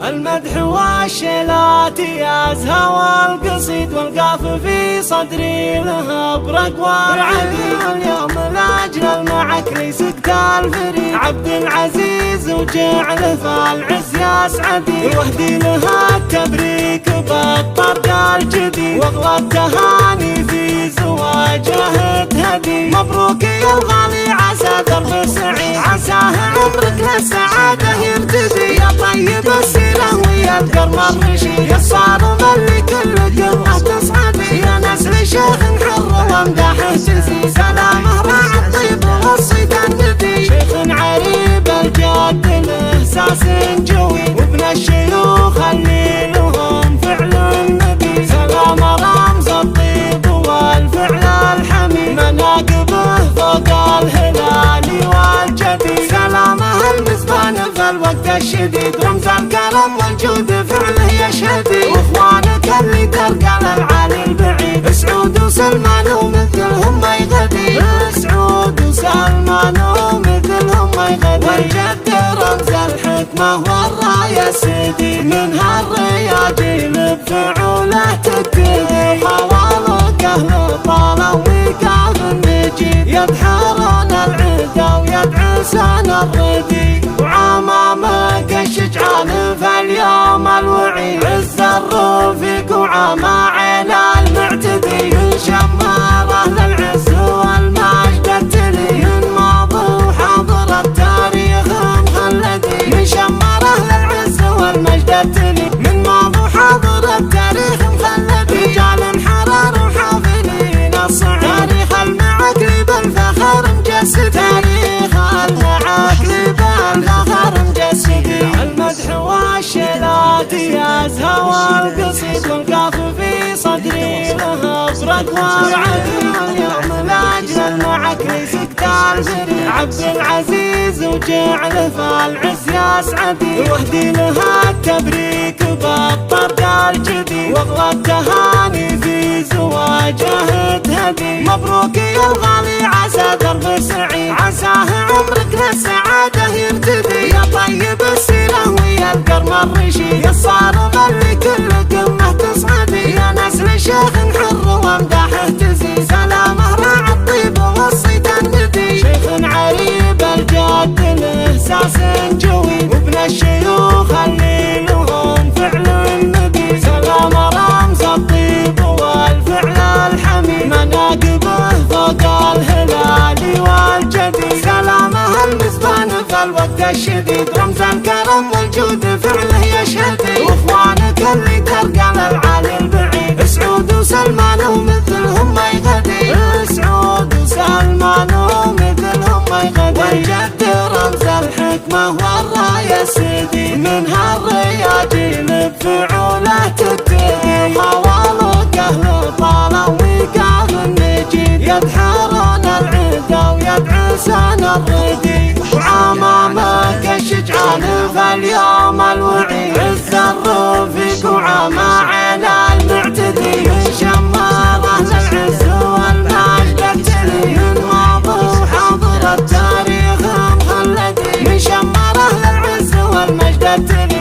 المدح والشيلات يا زهوى القصيد والقاف في صدري لها برق والعديد. اليوم لاجل معك لي سكت الفريد عبد العزيز وجعل فالعز يسعدي واهدي لها التبريك بالطرد الجديد واغلى التهاني في زواجه تهدي. مبروك يا الغالي عسى درب سعيد عساه عمرك للسعاده يرتدي. يا طيب السيره ويا الكرم الرشيد يا الصارم اللي كل قمه تصعدي. يا نسل شيخ حر وامداحه تزيد سلامه راعي الطيب والصيد الندي. شيخ عريب الجد الاحساس جويد وابن الشيوخ اللي لهم فعل النبي. سلام رمز الطيب والفعل الحميد مناقبه فوق الهلال والجديد. سلامه المزبان في الوقت الشديد رمز الكرم والجود فعله يشهدي. واخوانك اللي ترقى للعالي البعيد سعود وسلمان ومثلهم ما يغدي. سعود وسلمان ومثلهم ما يغدي. والجد رمز الحكمه والرايه سيدي من هالرياجيل بفعوله تبتدي. حوالك اهل طاله وقاف النجيد يبحرون العدا ويدعسون الردي. وعمامك الشجعان في اليوم الوعيد عز الرفيق وعما عين المعتدي. شمار اهل العز والمجد التلي ماضي وحاضر التاريخ مخلدي. من شمار اهل العز والمجد التلي من ماضي وحاضر التاريخ مخلدي. رجال حرار وحافلين الصعيد تاريخ المعاكل بالفخر مجسد. تاريخ المعاكل بالفخر مجسد. المدح والشيلات يا زهوى القصيد والقاف في صدري لها برق والعديد. اليوم لاجل معك لي سكت الفريد عبد العزيز وجعل فالعز يسعدي واهدي لها التبريك بالطرد الجديد واغلى التهاني في زواجه تهدي. مبروك يا الغالي عسى درب سعيد عساه عمرك للسعاده يرتدي. يا طيب السيره ويا الكرم الرشيد يا الصارم اللي كل قمه تصعدي. يا نسل شيخ حر وامداحه تزيد سلامه راعي الطيب والصيد الندي. شيخ عريب الجد الاحساس جويد وابن الشيوخ اللي لهم فعل النبي. سلام رمز الطيب والفعل الحميد مناقبه فوق الهلال والجديد. سلامه المزبان في الوقت الشديد رمز الكرم والجود فعله يشهدي. واخوانك اللي ترقى للعالي البعيد سعود وسلمان ومثلهم ما يغدي. سعود وسلمان ومثلهم ما يغدي. والجد رمز الحكمه والرايه سيدي من هالرياجيل بفعوله تبتدي. حوالك اهل طاله وقاف النجيد يبحرون العدا ويدعسون الردي. وعمامك الشجعان في اليوم الوعيد عز الرفيق وعما عين المعتدي. شمار اهل العز والمجد التلي ماضي وحاضر التاريخ مخلدي. من شمار اهل العز والمجد التلي